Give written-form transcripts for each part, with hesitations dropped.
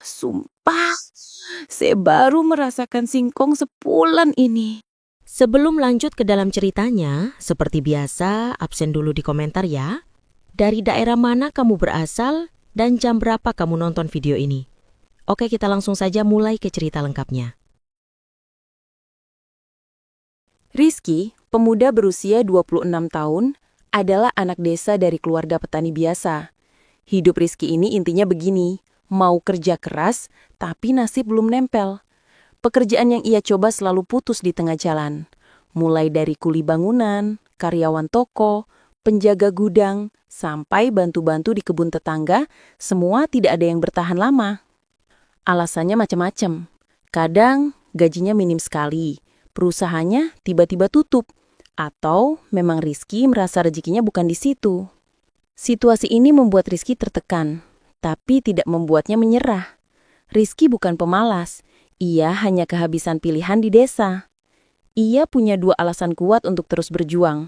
Sumpah, saya baru merasakan singkong sebulan ini. Sebelum lanjut ke dalam ceritanya, seperti biasa, absen dulu di komentar ya. Dari daerah mana kamu berasal dan jam berapa kamu nonton video ini? Oke, kita langsung saja mulai ke cerita lengkapnya. Rizky, pemuda berusia 26 tahun, adalah anak desa dari keluarga petani biasa. Hidup Rizky ini intinya begini, mau kerja keras, tapi nasib belum nempel. Pekerjaan yang ia coba selalu putus di tengah jalan. Mulai dari kuli bangunan, karyawan toko, penjaga gudang, sampai bantu-bantu di kebun tetangga, semua tidak ada yang bertahan lama. Alasannya macam-macam. Kadang gajinya minim sekali, perusahaannya tiba-tiba tutup, atau memang Rizky merasa rezekinya bukan di situ. Situasi ini membuat Rizky tertekan, tapi tidak membuatnya menyerah. Rizky bukan pemalas, ia hanya kehabisan pilihan di desa. Ia punya dua alasan kuat untuk terus berjuang.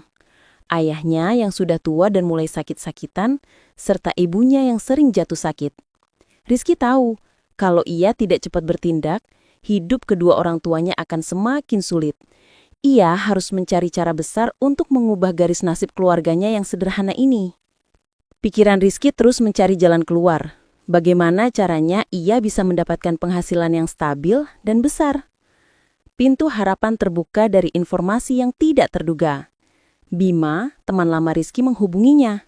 Ayahnya yang sudah tua dan mulai sakit-sakitan, serta ibunya yang sering jatuh sakit. Rizky tahu, kalau ia tidak cepat bertindak, hidup kedua orang tuanya akan semakin sulit. Ia harus mencari cara besar untuk mengubah garis nasib keluarganya yang sederhana ini. Pikiran Rizky terus mencari jalan keluar. Bagaimana caranya ia bisa mendapatkan penghasilan yang stabil dan besar? Pintu harapan terbuka dari informasi yang tidak terduga. Bima, teman lama Rizky, menghubunginya.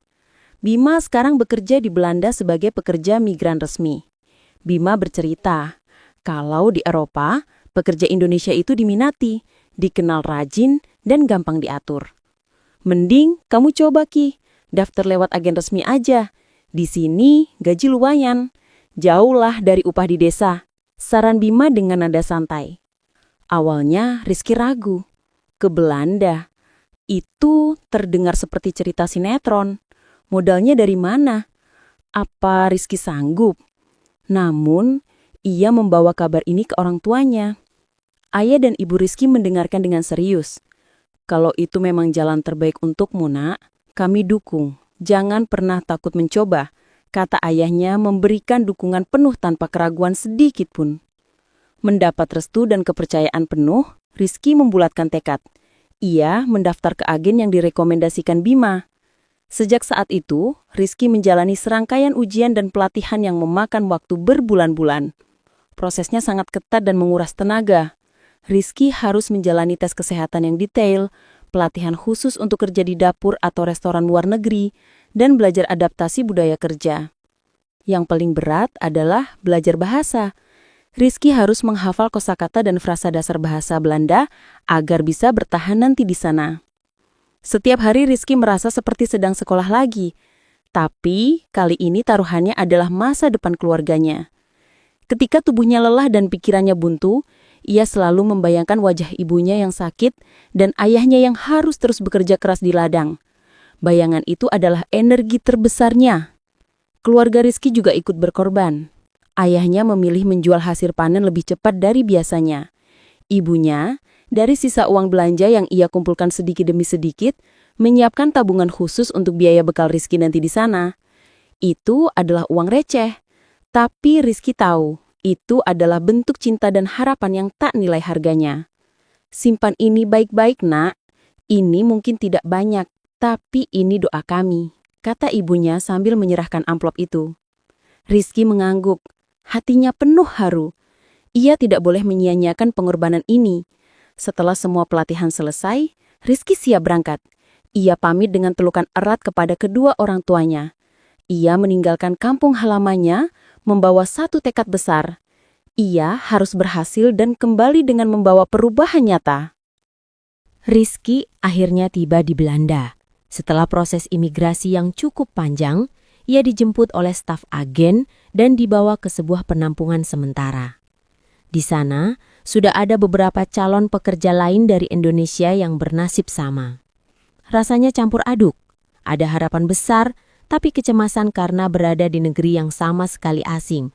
Bima sekarang bekerja di Belanda sebagai pekerja migran resmi. Bima bercerita, kalau di Eropa, pekerja Indonesia itu diminati, dikenal rajin, dan gampang diatur. Mending kamu coba Ki, daftar lewat agen resmi aja. Di sini gaji lumayan, jauh lah dari upah di desa. Saran Bima dengan nada santai. Awalnya Rizky ragu. Ke Belanda. Itu terdengar seperti cerita sinetron. Modalnya dari mana? Apa Rizky sanggup? Namun, ia membawa kabar ini ke orang tuanya. Ayah dan ibu Rizky mendengarkan dengan serius. Kalau itu memang jalan terbaik untukmu, Nak, kami dukung. Jangan pernah takut mencoba, kata ayahnya memberikan dukungan penuh tanpa keraguan sedikit pun. Mendapat restu dan kepercayaan penuh, Rizky membulatkan tekad. Ia mendaftar ke agen yang direkomendasikan Bima. Sejak saat itu, Rizky menjalani serangkaian ujian dan pelatihan yang memakan waktu berbulan-bulan. Prosesnya sangat ketat dan menguras tenaga. Rizky harus menjalani tes kesehatan yang detail, pelatihan khusus untuk kerja di dapur atau restoran luar negeri, dan belajar adaptasi budaya kerja. Yang paling berat adalah belajar bahasa. Rizky harus menghafal kosakata dan frasa dasar bahasa Belanda agar bisa bertahan nanti di sana. Setiap hari Rizky merasa seperti sedang sekolah lagi, tapi kali ini taruhannya adalah masa depan keluarganya. Ketika tubuhnya lelah dan pikirannya buntu, ia selalu membayangkan wajah ibunya yang sakit dan ayahnya yang harus terus bekerja keras di ladang. Bayangan itu adalah energi terbesarnya. Keluarga Rizky juga ikut berkorban. Ayahnya memilih menjual hasil panen lebih cepat dari biasanya. Ibunya, dari sisa uang belanja yang ia kumpulkan sedikit demi sedikit, menyiapkan tabungan khusus untuk biaya bekal Rizky nanti di sana. Itu adalah uang receh. Tapi Rizky tahu, itu adalah bentuk cinta dan harapan yang tak nilai harganya. Simpan ini baik-baik, Nak. Ini mungkin tidak banyak, tapi ini doa kami, kata ibunya sambil menyerahkan amplop itu. Rizky mengangguk. Hatinya penuh haru. Ia tidak boleh menyia-nyiakan pengorbanan ini. Setelah semua pelatihan selesai, Rizky siap berangkat. Ia pamit dengan pelukan erat kepada kedua orang tuanya. Ia meninggalkan kampung halamannya, membawa satu tekad besar. Ia harus berhasil dan kembali dengan membawa perubahan nyata. Rizky akhirnya tiba di Belanda. Setelah proses imigrasi yang cukup panjang, ia dijemput oleh staf agen dan dibawa ke sebuah penampungan sementara. Di sana, sudah ada beberapa calon pekerja lain dari Indonesia yang bernasib sama. Rasanya campur aduk. Ada harapan besar, tapi kecemasan karena berada di negeri yang sama sekali asing.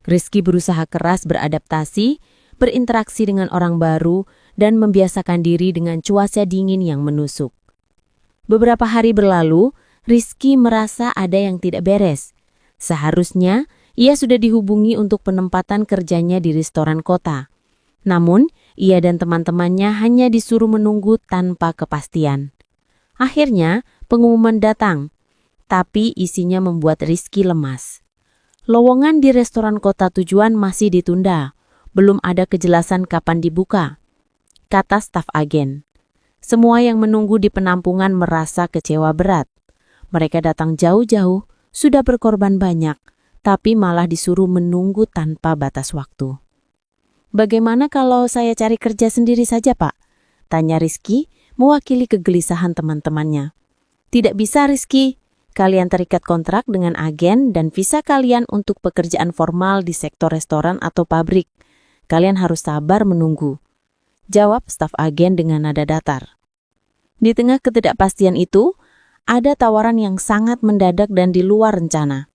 Rizky berusaha keras beradaptasi, berinteraksi dengan orang baru, dan membiasakan diri dengan cuaca dingin yang menusuk. Beberapa hari berlalu, Rizky merasa ada yang tidak beres. Seharusnya Ia sudah dihubungi untuk penempatan kerjanya di restoran kota. Namun, ia dan teman-temannya hanya disuruh menunggu tanpa kepastian. Akhirnya, pengumuman datang, tapi isinya membuat Rizky lemas. Lowongan di restoran kota tujuan masih ditunda, belum ada kejelasan kapan dibuka, kata staf agen. Semua yang menunggu di penampungan merasa kecewa berat. Mereka datang jauh-jauh, sudah berkorban banyak, tapi malah disuruh menunggu tanpa batas waktu. Bagaimana kalau saya cari kerja sendiri saja, Pak? Tanya Rizky, mewakili kegelisahan teman-temannya. Tidak bisa, Rizky. Kalian terikat kontrak dengan agen dan visa kalian untuk pekerjaan formal di sektor restoran atau pabrik. Kalian harus sabar menunggu, jawab staf agen dengan nada datar. Di tengah ketidakpastian itu, ada tawaran yang sangat mendadak dan di luar rencana.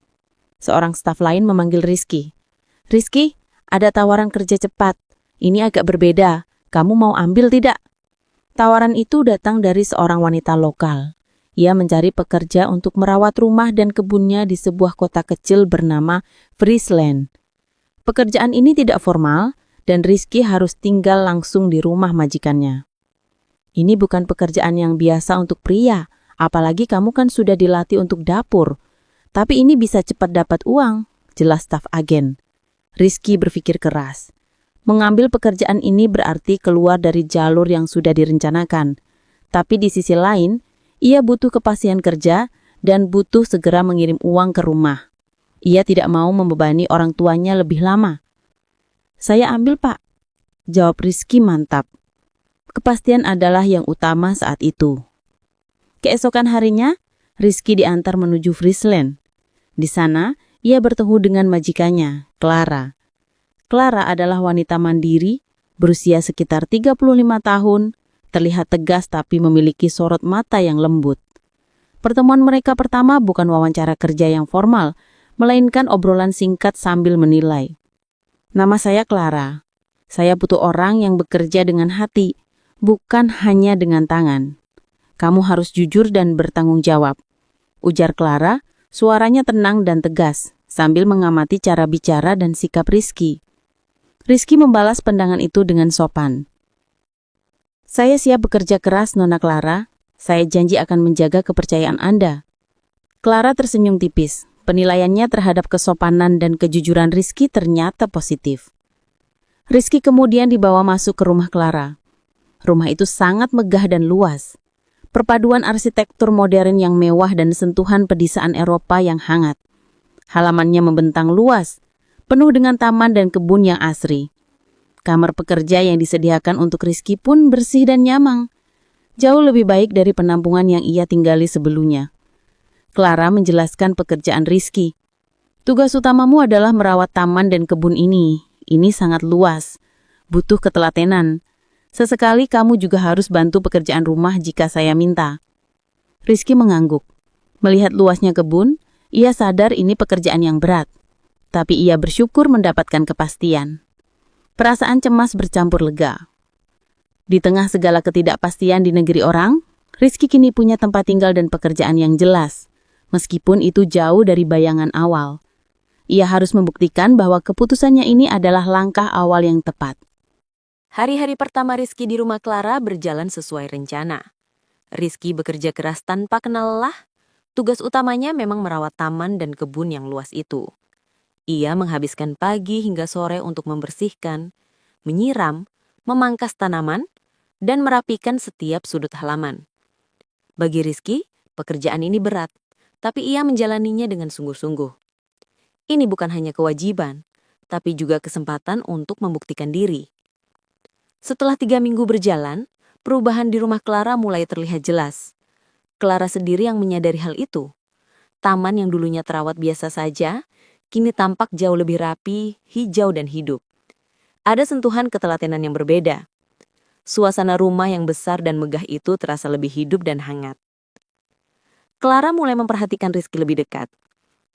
Seorang staf lain memanggil Rizky. Rizky, ada tawaran kerja cepat. Ini agak berbeda. Kamu mau ambil tidak? Tawaran itu datang dari seorang wanita lokal. Ia mencari pekerja untuk merawat rumah dan kebunnya di sebuah kota kecil bernama Friesland. Pekerjaan ini tidak formal dan Rizky harus tinggal langsung di rumah majikannya. Ini bukan pekerjaan yang biasa untuk pria, apalagi kamu kan sudah dilatih untuk dapur. Tapi ini bisa cepat dapat uang, jelas staf agen. Rizky berpikir keras. Mengambil pekerjaan ini berarti keluar dari jalur yang sudah direncanakan. Tapi di sisi lain, ia butuh kepastian kerja dan butuh segera mengirim uang ke rumah. Ia tidak mau membebani orang tuanya lebih lama. Saya ambil, Pak, jawab Rizky mantap. Kepastian adalah yang utama saat itu. Keesokan harinya, Rizky diantar menuju Friesland. Di sana, ia bertemu dengan majikannya, Clara. Clara adalah wanita mandiri, berusia sekitar 35 tahun, terlihat tegas tapi memiliki sorot mata yang lembut. Pertemuan mereka pertama bukan wawancara kerja yang formal, melainkan obrolan singkat sambil menilai. Nama saya Clara. Saya butuh orang yang bekerja dengan hati, bukan hanya dengan tangan. Kamu harus jujur dan bertanggung jawab, ujar Clara, suaranya tenang dan tegas, sambil mengamati cara bicara dan sikap Rizky. Rizky membalas pandangan itu dengan sopan. Saya siap bekerja keras, Nona Clara. Saya janji akan menjaga kepercayaan Anda. Clara tersenyum tipis. Penilaiannya terhadap kesopanan dan kejujuran Rizky ternyata positif. Rizky kemudian dibawa masuk ke rumah Clara. Rumah itu sangat megah dan luas. Perpaduan arsitektur modern yang mewah dan sentuhan pedesaan Eropa yang hangat. Halamannya membentang luas, penuh dengan taman dan kebun yang asri. Kamar pekerja yang disediakan untuk Rizky pun bersih dan nyaman. Jauh lebih baik dari penampungan yang ia tinggali sebelumnya. Clara menjelaskan pekerjaan Rizky. Tugas utamamu adalah merawat taman dan kebun ini. Ini sangat luas, butuh ketelatenan. Sesekali kamu juga harus bantu pekerjaan rumah jika saya minta. Rizky mengangguk. Melihat luasnya kebun, ia sadar ini pekerjaan yang berat. Tapi ia bersyukur mendapatkan kepastian. Perasaan cemas bercampur lega. Di tengah segala ketidakpastian di negeri orang, Rizky kini punya tempat tinggal dan pekerjaan yang jelas. Meskipun itu jauh dari bayangan awal. Ia harus membuktikan bahwa keputusannya ini adalah langkah awal yang tepat. Hari-hari pertama Rizky di rumah Clara berjalan sesuai rencana. Rizky bekerja keras tanpa kenal lelah. Tugas utamanya memang merawat taman dan kebun yang luas itu. Ia menghabiskan pagi hingga sore untuk membersihkan, menyiram, memangkas tanaman, dan merapikan setiap sudut halaman. Bagi Rizky, pekerjaan ini berat, tapi ia menjalaninya dengan sungguh-sungguh. Ini bukan hanya kewajiban, tapi juga kesempatan untuk membuktikan diri. Setelah 3 minggu berjalan, perubahan di rumah Clara mulai terlihat jelas. Clara sendiri yang menyadari hal itu. Taman yang dulunya terawat biasa saja, kini tampak jauh lebih rapi, hijau dan hidup. Ada sentuhan ketelatenan yang berbeda. Suasana rumah yang besar dan megah itu terasa lebih hidup dan hangat. Clara mulai memperhatikan Rizky lebih dekat.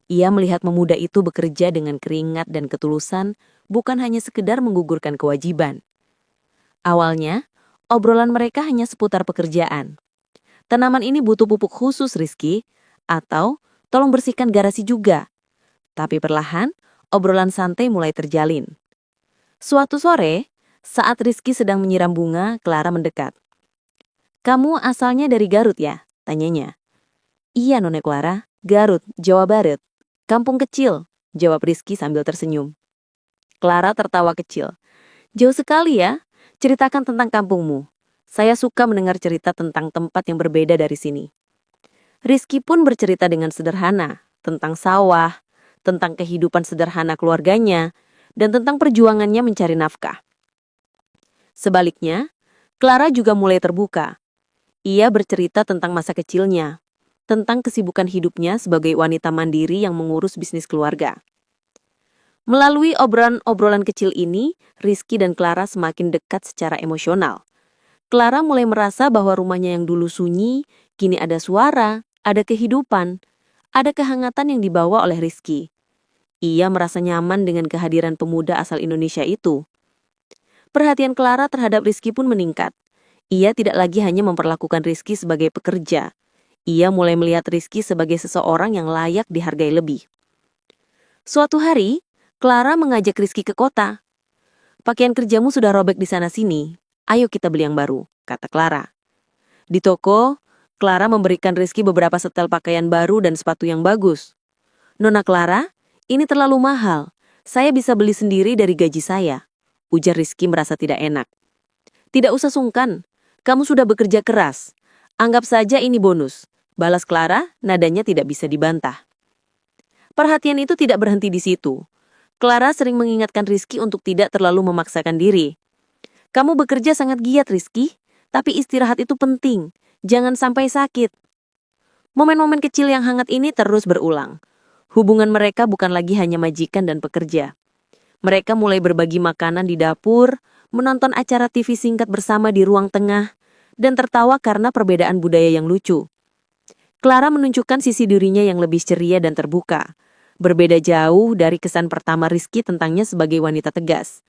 Ia melihat pemuda itu bekerja dengan keringat dan ketulusan, bukan hanya sekedar menggugurkan kewajiban. Awalnya, obrolan mereka hanya seputar pekerjaan. Tanaman ini butuh pupuk khusus, Rizky, atau tolong bersihkan garasi juga. Tapi perlahan, obrolan santai mulai terjalin. Suatu sore, saat Rizky sedang menyiram bunga, Clara mendekat. "Kamu asalnya dari Garut ya?" tanyanya. "Iya, Nona Clara, Garut, Jawa Barat. Kampung kecil," jawab Rizky sambil tersenyum. Clara tertawa kecil. "Jauh sekali ya? Ceritakan tentang kampungmu. Saya suka mendengar cerita tentang tempat yang berbeda dari sini." Rizky pun bercerita dengan sederhana tentang sawah, tentang kehidupan sederhana keluarganya, dan tentang perjuangannya mencari nafkah. Sebaliknya, Clara juga mulai terbuka. Ia bercerita tentang masa kecilnya, tentang kesibukan hidupnya sebagai wanita mandiri yang mengurus bisnis keluarga. Melalui obrolan kecil ini, Rizky dan Clara semakin dekat secara emosional. Clara mulai merasa bahwa rumahnya yang dulu sunyi, kini ada suara, ada kehidupan, ada kehangatan yang dibawa oleh Rizky. Ia merasa nyaman dengan kehadiran pemuda asal Indonesia itu. Perhatian Clara terhadap Rizky pun meningkat. Ia tidak lagi hanya memperlakukan Rizky sebagai pekerja. Ia mulai melihat Rizky sebagai seseorang yang layak dihargai lebih. Suatu hari, Clara mengajak Rizky ke kota. "Pakaian kerjamu sudah robek di sana-sini. Ayo kita beli yang baru," kata Clara. Di toko, Clara memberikan Rizky beberapa setel pakaian baru dan sepatu yang bagus. "Nona Clara, ini terlalu mahal. Saya bisa beli sendiri dari gaji saya," ujar Rizky merasa tidak enak. "Tidak usah sungkan. Kamu sudah bekerja keras. Anggap saja ini bonus," balas Clara, nadanya tidak bisa dibantah. Perhatian itu tidak berhenti di situ. Clara sering mengingatkan Rizky untuk tidak terlalu memaksakan diri. "Kamu bekerja sangat giat, Rizky, tapi istirahat itu penting. Jangan sampai sakit." Momen-momen kecil yang hangat ini terus berulang. Hubungan mereka bukan lagi hanya majikan dan pekerja. Mereka mulai berbagi makanan di dapur, menonton acara TV singkat bersama di ruang tengah, dan tertawa karena perbedaan budaya yang lucu. Clara menunjukkan sisi dirinya yang lebih ceria dan terbuka. Berbeda jauh dari kesan pertama Rizky tentangnya sebagai wanita tegas.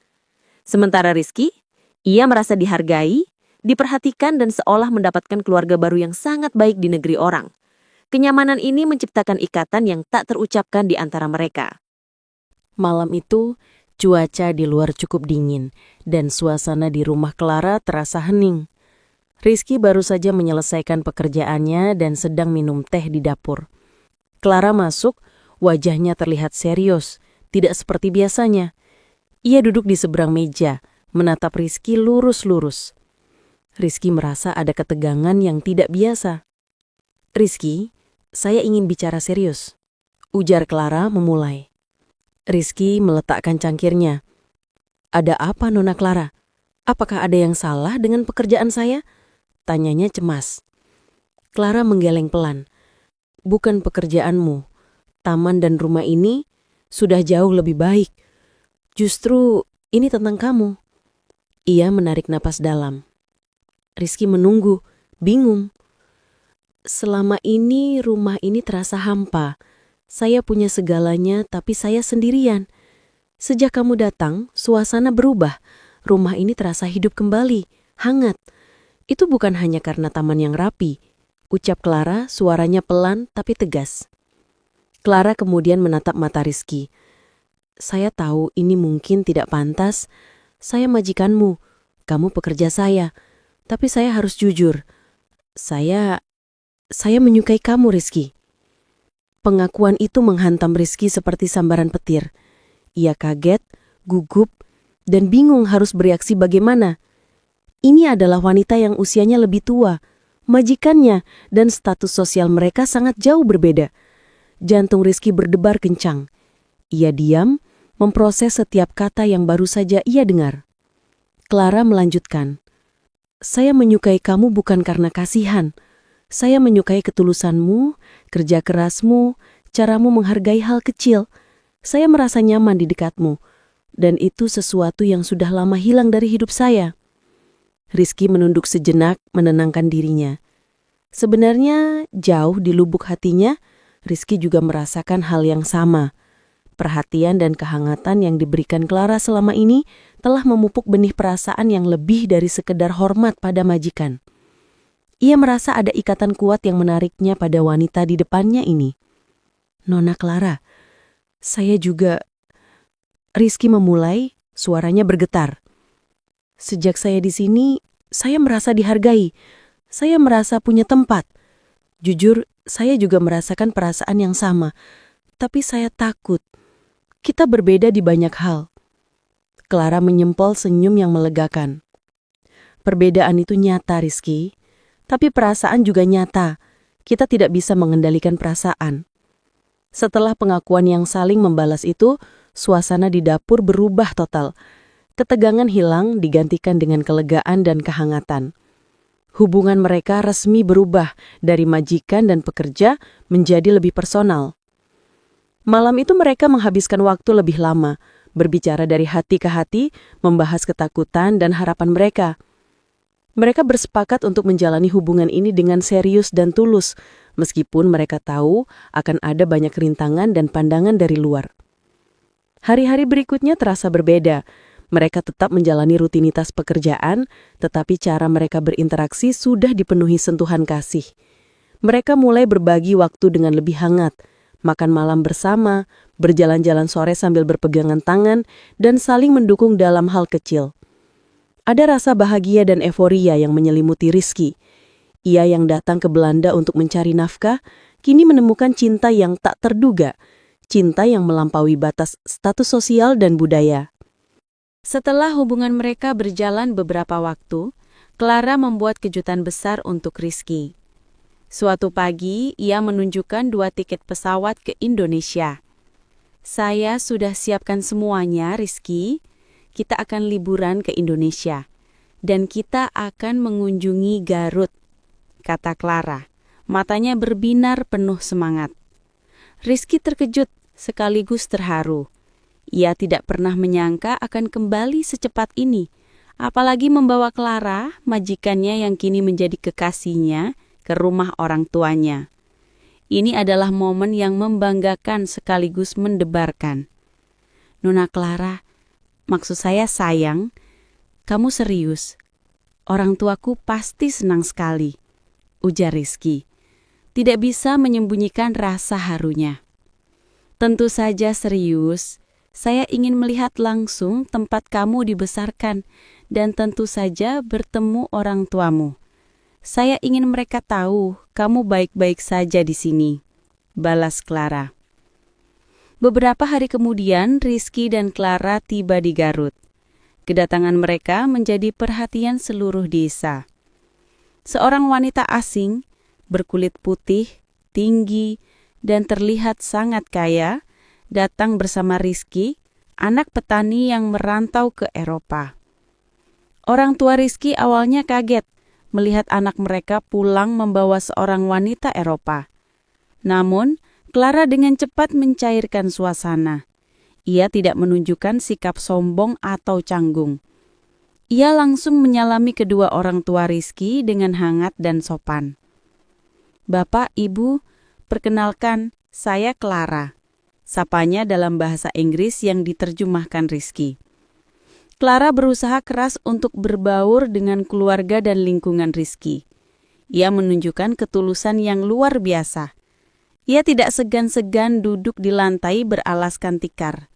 Sementara Rizky, ia merasa dihargai, diperhatikan dan seolah mendapatkan keluarga baru yang sangat baik di negeri orang. Kenyamanan ini menciptakan ikatan yang tak terucapkan di antara mereka. Malam itu, cuaca di luar cukup dingin dan suasana di rumah Clara terasa hening. Rizky baru saja menyelesaikan pekerjaannya dan sedang minum teh di dapur. Clara masuk, wajahnya terlihat serius, tidak seperti biasanya. Ia duduk di seberang meja, menatap Rizky lurus-lurus. Rizky merasa ada ketegangan yang tidak biasa. "Rizky, saya ingin bicara serius," ujar Clara memulai. Rizky meletakkan cangkirnya. "Ada apa, Nona Clara? Apakah ada yang salah dengan pekerjaan saya?" tanyanya cemas. Clara menggeleng pelan. "Bukan pekerjaanmu. Taman dan rumah ini sudah jauh lebih baik. Justru ini tentang kamu." Ia menarik napas dalam. Rizky menunggu, bingung. "Selama ini rumah ini terasa hampa. Saya punya segalanya tapi saya sendirian. Sejak kamu datang, suasana berubah. Rumah ini terasa hidup kembali, hangat. Itu bukan hanya karena taman yang rapi," ucap Clara, suaranya pelan tapi tegas. Clara kemudian menatap mata Rizky. "Saya tahu ini mungkin tidak pantas. Saya majikanmu, kamu pekerja saya. Tapi saya harus jujur. Saya menyukai kamu, Rizky." Pengakuan itu menghantam Rizky seperti sambaran petir. Ia kaget, gugup, dan bingung harus bereaksi bagaimana. Ini adalah wanita yang usianya lebih tua, majikannya, dan status sosial mereka sangat jauh berbeda. Jantung Rizky berdebar kencang. Ia diam, memproses setiap kata yang baru saja ia dengar. Clara melanjutkan, "Saya menyukai kamu bukan karena kasihan. Saya menyukai ketulusanmu, kerja kerasmu, caramu menghargai hal kecil. Saya merasa nyaman di dekatmu, dan itu sesuatu yang sudah lama hilang dari hidup saya." Rizky menunduk sejenak, menenangkan dirinya. Sebenarnya, jauh di lubuk hatinya, Rizky juga merasakan hal yang sama. Perhatian dan kehangatan yang diberikan Clara selama ini telah memupuk benih perasaan yang lebih dari sekedar hormat pada majikan. Ia merasa ada ikatan kuat yang menariknya pada wanita di depannya ini. "Nona Clara, saya juga Rizky memulai, suaranya bergetar. Sejak saya di sini, saya merasa dihargai. Saya merasa punya tempat. Jujur, saya juga merasakan perasaan yang sama. Tapi saya takut. Kita berbeda di banyak hal. Clara menyempol senyum yang melegakan. Perbedaan itu nyata, Rizky. Tapi perasaan juga nyata. Kita tidak bisa mengendalikan perasaan. Setelah pengakuan yang saling membalas itu, suasana di dapur berubah total. Ketegangan hilang digantikan dengan kelegaan dan kehangatan. Hubungan mereka resmi berubah dari majikan dan pekerja menjadi lebih personal. Malam itu mereka menghabiskan waktu lebih lama, berbicara dari hati ke hati, membahas ketakutan dan harapan mereka. Mereka bersepakat untuk menjalani hubungan ini dengan serius dan tulus, meskipun mereka tahu akan ada banyak rintangan dan pandangan dari luar. Hari-hari berikutnya terasa berbeda. Mereka tetap menjalani rutinitas pekerjaan, tetapi cara mereka berinteraksi sudah dipenuhi sentuhan kasih. Mereka mulai berbagi waktu dengan lebih hangat, makan malam bersama, berjalan-jalan sore sambil berpegangan tangan, dan saling mendukung dalam hal kecil. Ada rasa bahagia dan euforia yang menyelimuti Rizky. Ia yang datang ke Belanda untuk mencari nafkah, kini menemukan cinta yang tak terduga, cinta yang melampaui batas status sosial dan budaya. Setelah hubungan mereka berjalan beberapa waktu, Clara membuat kejutan besar untuk Rizky. Suatu pagi, ia menunjukkan 2 tiket pesawat ke Indonesia. Saya sudah siapkan semuanya, Rizky. Kita akan liburan ke Indonesia. Dan kita akan mengunjungi Garut, kata Clara. Matanya berbinar penuh semangat. Rizky terkejut sekaligus terharu. Ia tidak pernah menyangka akan kembali secepat ini. Apalagi membawa Clara, majikannya yang kini menjadi kekasihnya, ke rumah orang tuanya. Ini adalah momen yang membanggakan sekaligus mendebarkan. Nona Clara, maksud saya sayang, kamu serius. Orang tuaku pasti senang sekali, ujar Rizky. Tidak bisa menyembunyikan rasa harunya. Tentu saja serius. Saya ingin melihat langsung tempat kamu dibesarkan dan tentu saja bertemu orang tuamu. Saya ingin mereka tahu kamu baik-baik saja di sini, balas Clara. Beberapa hari kemudian, Rizky dan Clara tiba di Garut. Kedatangan mereka menjadi perhatian seluruh desa. Seorang wanita asing, berkulit putih, tinggi, dan terlihat sangat kaya, datang bersama Rizky, anak petani yang merantau ke Eropa. Orang tua Rizky awalnya kaget melihat anak mereka pulang membawa seorang wanita Eropa. Namun, Clara dengan cepat mencairkan suasana. Ia tidak menunjukkan sikap sombong atau canggung. Ia langsung menyalami kedua orang tua Rizky dengan hangat dan sopan. Bapak, Ibu, perkenalkan, saya Clara. Sapanya dalam bahasa Inggris yang diterjemahkan Rizky. Clara berusaha keras untuk berbaur dengan keluarga dan lingkungan Rizky. Ia menunjukkan ketulusan yang luar biasa. Ia tidak segan-segan duduk di lantai beralaskan tikar.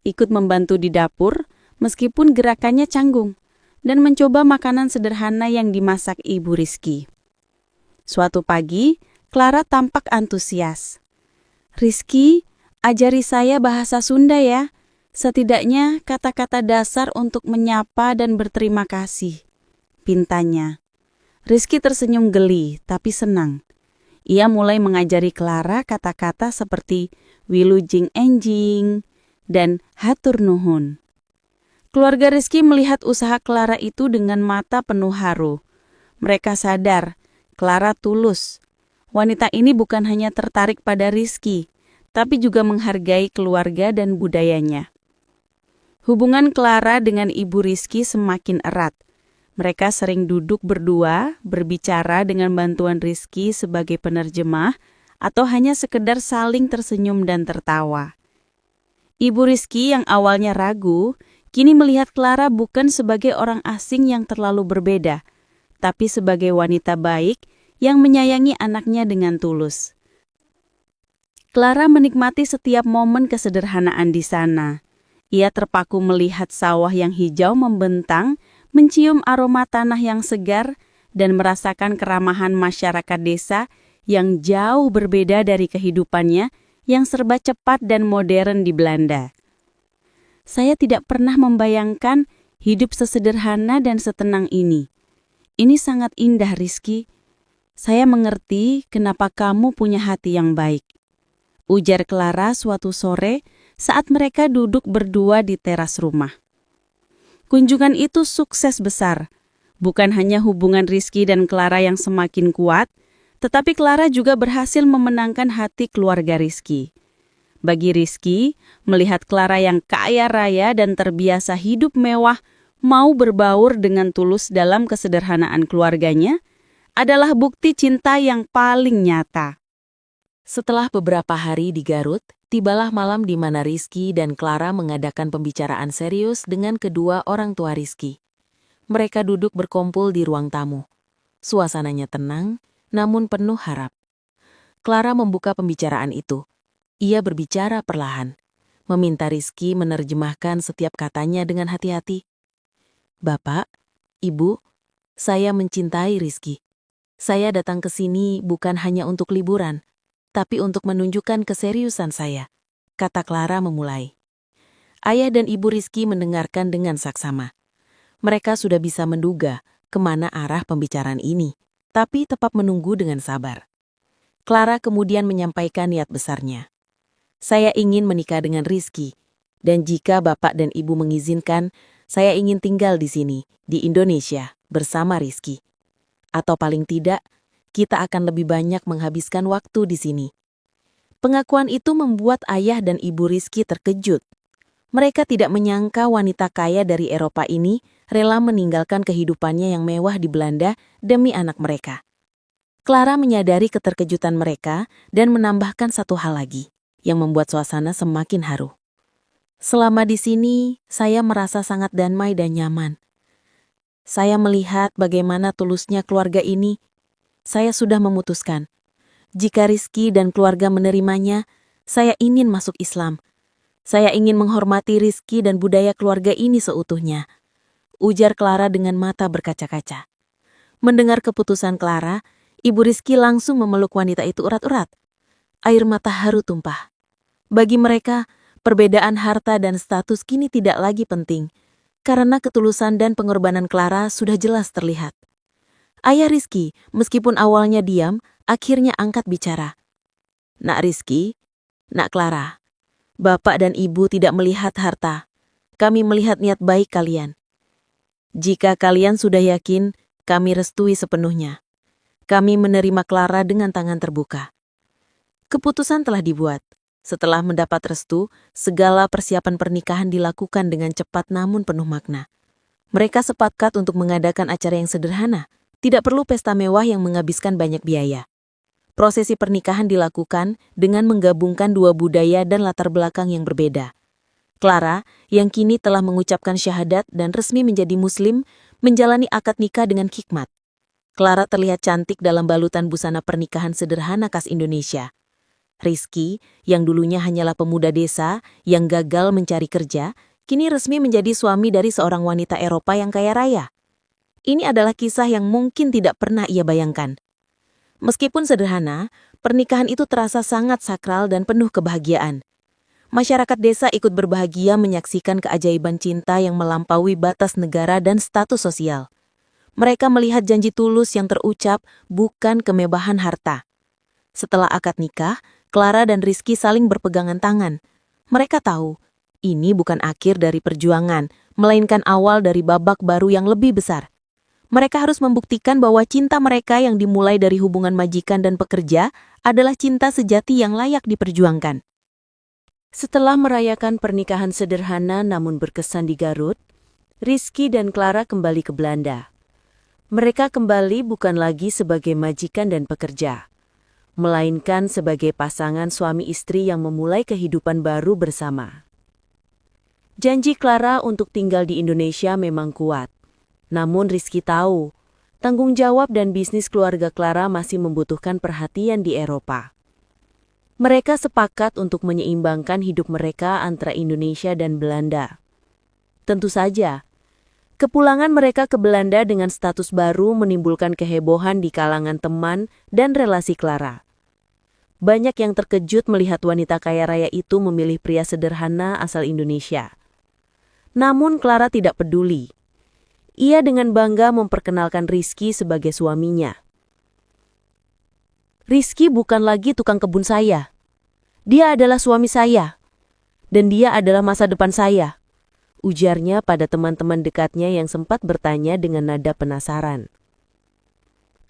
Ikut membantu di dapur, meskipun gerakannya canggung, dan mencoba makanan sederhana yang dimasak ibu Rizky. Suatu pagi, Clara tampak antusias. Rizky, ajari saya bahasa Sunda ya. Setidaknya kata-kata dasar untuk menyapa dan berterima kasih, pintanya. Rizky tersenyum geli, tapi senang. Ia mulai mengajari Clara kata-kata seperti wilujeng enjing dan hatur nuhun. Keluarga Rizky melihat usaha Clara itu dengan mata penuh haru. Mereka sadar, Clara tulus. Wanita ini bukan hanya tertarik pada Rizky, tapi juga menghargai keluarga dan budayanya. Hubungan Clara dengan ibu Rizky semakin erat. Mereka sering duduk berdua, berbicara dengan bantuan Rizky sebagai penerjemah, atau hanya sekedar saling tersenyum dan tertawa. Ibu Rizky yang awalnya ragu, kini melihat Clara bukan sebagai orang asing yang terlalu berbeda, tapi sebagai wanita baik yang menyayangi anaknya dengan tulus. Clara menikmati setiap momen kesederhanaan di sana. Ia terpaku melihat sawah yang hijau membentang, mencium aroma tanah yang segar, dan merasakan keramahan masyarakat desa yang jauh berbeda dari kehidupannya yang serba cepat dan modern di Belanda. Saya tidak pernah membayangkan hidup sesederhana dan setenang ini. Ini sangat indah, Rizky. Saya mengerti kenapa kamu punya hati yang baik, ujar Clara suatu sore saat mereka duduk berdua di teras rumah. Kunjungan itu sukses besar. Bukan hanya hubungan Rizky dan Clara yang semakin kuat, tetapi Clara juga berhasil memenangkan hati keluarga Rizky. Bagi Rizky, melihat Clara yang kaya raya dan terbiasa hidup mewah mau berbaur dengan tulus dalam kesederhanaan keluarganya adalah bukti cinta yang paling nyata. Setelah beberapa hari di Garut, tibalah malam di mana Rizky dan Clara mengadakan pembicaraan serius dengan kedua orang tua Rizky. Mereka duduk berkumpul di ruang tamu. Suasananya tenang, namun penuh harap. Clara membuka pembicaraan itu. Ia berbicara perlahan, meminta Rizky menerjemahkan setiap katanya dengan hati-hati. Bapak, Ibu, saya mencintai Rizky. Saya datang ke sini bukan hanya untuk liburan, tapi untuk menunjukkan keseriusan saya, kata Clara memulai. Ayah dan Ibu Rizky mendengarkan dengan saksama. Mereka sudah bisa menduga kemana arah pembicaraan ini, tapi tetap menunggu dengan sabar. Clara kemudian menyampaikan niat besarnya. Saya ingin menikah dengan Rizky, dan jika Bapak dan Ibu mengizinkan, saya ingin tinggal di sini, di Indonesia, bersama Rizky. Atau paling tidak, kita akan lebih banyak menghabiskan waktu di sini. Pengakuan itu membuat ayah dan ibu Rizky terkejut. Mereka tidak menyangka wanita kaya dari Eropa ini rela meninggalkan kehidupannya yang mewah di Belanda demi anak mereka. Clara menyadari keterkejutan mereka dan menambahkan satu hal lagi yang membuat suasana semakin haru. Selama di sini, saya merasa sangat damai dan nyaman. Saya melihat bagaimana tulusnya keluarga ini. Saya sudah memutuskan, jika Rizky dan keluarga menerimanya, saya ingin masuk Islam. Saya ingin menghormati Rizky dan budaya keluarga ini seutuhnya, ujar Clara dengan mata berkaca-kaca. Mendengar keputusan Clara, Ibu Rizky langsung memeluk wanita itu erat-erat. Air mata haru tumpah. Bagi mereka, perbedaan harta dan status kini tidak lagi penting, karena ketulusan dan pengorbanan Clara sudah jelas terlihat. Ayah Rizky, meskipun awalnya diam, akhirnya angkat bicara. Nak Rizky, Nak Clara, Bapak dan Ibu tidak melihat harta. Kami melihat niat baik kalian. Jika kalian sudah yakin, kami restui sepenuhnya. Kami menerima Clara dengan tangan terbuka. Keputusan telah dibuat. Setelah mendapat restu, segala persiapan pernikahan dilakukan dengan cepat namun penuh makna. Mereka sepakat untuk mengadakan acara yang sederhana, tidak perlu pesta mewah yang menghabiskan banyak biaya. Prosesi pernikahan dilakukan dengan menggabungkan dua budaya dan latar belakang yang berbeda. Clara, yang kini telah mengucapkan syahadat dan resmi menjadi Muslim, menjalani akad nikah dengan hikmat. Clara terlihat cantik dalam balutan busana pernikahan sederhana khas Indonesia. Rizky, yang dulunya hanyalah pemuda desa yang gagal mencari kerja, kini resmi menjadi suami dari seorang wanita Eropa yang kaya raya. Ini adalah kisah yang mungkin tidak pernah ia bayangkan. Meskipun sederhana, pernikahan itu terasa sangat sakral dan penuh kebahagiaan. Masyarakat desa ikut berbahagia menyaksikan keajaiban cinta yang melampaui batas negara dan status sosial. Mereka melihat janji tulus yang terucap, bukan kemewahan harta. Setelah akad nikah, Clara dan Rizky saling berpegangan tangan. Mereka tahu, ini bukan akhir dari perjuangan, melainkan awal dari babak baru yang lebih besar. Mereka harus membuktikan bahwa cinta mereka yang dimulai dari hubungan majikan dan pekerja adalah cinta sejati yang layak diperjuangkan. Setelah merayakan pernikahan sederhana namun berkesan di Garut, Rizky dan Clara kembali ke Belanda. Mereka kembali bukan lagi sebagai majikan dan pekerja, melainkan sebagai pasangan suami istri yang memulai kehidupan baru bersama. Janji Clara untuk tinggal di Indonesia memang kuat. Namun Rizky tahu, tanggung jawab dan bisnis keluarga Clara masih membutuhkan perhatian di Eropa. Mereka sepakat untuk menyeimbangkan hidup mereka antara Indonesia dan Belanda. Tentu saja, kepulangan mereka ke Belanda dengan status baru menimbulkan kehebohan di kalangan teman dan relasi Clara. Banyak yang terkejut melihat wanita kaya raya itu memilih pria sederhana asal Indonesia. Namun Clara tidak peduli. Ia dengan bangga memperkenalkan Rizky sebagai suaminya. Rizky bukan lagi tukang kebun saya. Dia adalah suami saya. Dan dia adalah masa depan saya, ujarnya pada teman-teman dekatnya yang sempat bertanya dengan nada penasaran.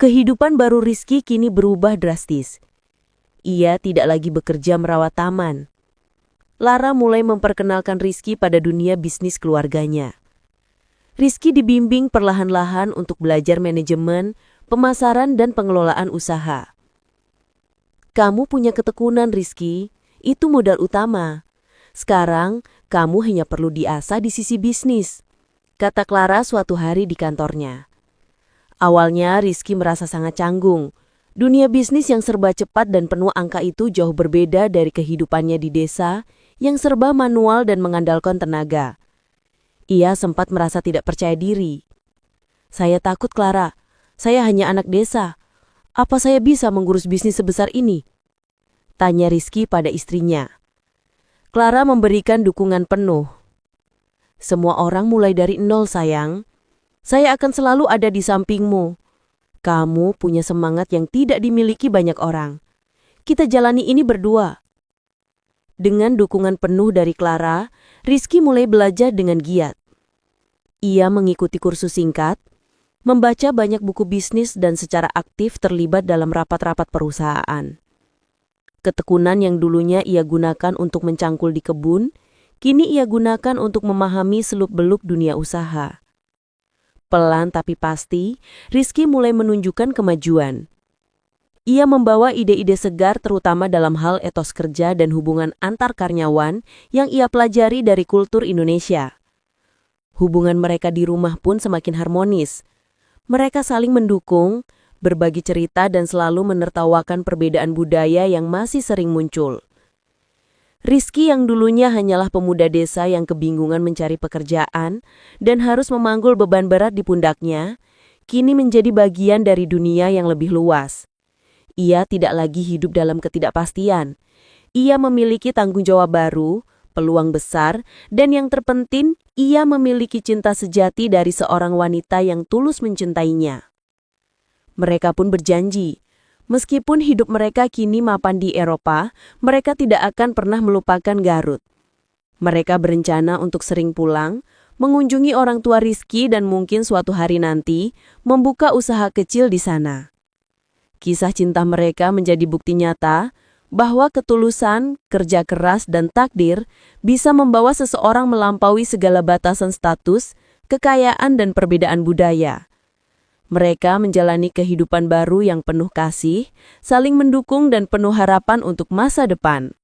Kehidupan baru Rizky kini berubah drastis. Ia tidak lagi bekerja merawat taman. Lara mulai memperkenalkan Rizky pada dunia bisnis keluarganya. Rizky dibimbing perlahan-lahan untuk belajar manajemen, pemasaran, dan pengelolaan usaha. Kamu punya ketekunan, Rizky. Itu modal utama. Sekarang, kamu hanya perlu diasah di sisi bisnis, kata Clara suatu hari di kantornya. Awalnya, Rizky merasa sangat canggung. Dunia bisnis yang serba cepat dan penuh angka itu jauh berbeda dari kehidupannya di desa yang serba manual dan mengandalkan tenaga. Ia sempat merasa tidak percaya diri. Saya takut, Clara. Saya hanya anak desa. Apa saya bisa mengurus bisnis sebesar ini? Tanya Rizky pada istrinya. Clara memberikan dukungan penuh. Semua orang mulai dari nol, sayang. Saya akan selalu ada di sampingmu. Kamu punya semangat yang tidak dimiliki banyak orang. Kita jalani ini berdua. Dengan dukungan penuh dari Clara, Rizky mulai belajar dengan giat. Ia mengikuti kursus singkat, membaca banyak buku bisnis dan secara aktif terlibat dalam rapat-rapat perusahaan. Ketekunan yang dulunya ia gunakan untuk mencangkul di kebun, kini ia gunakan untuk memahami seluk-beluk dunia usaha. Pelan tapi pasti, Rizky mulai menunjukkan kemajuan. Ia membawa ide-ide segar terutama dalam hal etos kerja dan hubungan antar karyawan yang ia pelajari dari kultur Indonesia. Hubungan mereka di rumah pun semakin harmonis. Mereka saling mendukung, berbagi cerita dan selalu menertawakan perbedaan budaya yang masih sering muncul. Rizky yang dulunya hanyalah pemuda desa yang kebingungan mencari pekerjaan dan harus memanggul beban berat di pundaknya, kini menjadi bagian dari dunia yang lebih luas. Ia tidak lagi hidup dalam ketidakpastian. Ia memiliki tanggung jawab baru, peluang besar, dan yang terpenting, ia memiliki cinta sejati dari seorang wanita yang tulus mencintainya. Mereka pun berjanji, meskipun hidup mereka kini mapan di Eropa, mereka tidak akan pernah melupakan Garut. Mereka berencana untuk sering pulang, mengunjungi orang tua Rizky dan mungkin suatu hari nanti membuka usaha kecil di sana. Kisah cinta mereka menjadi bukti nyata bahwa ketulusan, kerja keras, dan takdir bisa membawa seseorang melampaui segala batasan status, kekayaan, dan perbedaan budaya. Mereka menjalani kehidupan baru yang penuh kasih, saling mendukung, dan penuh harapan untuk masa depan.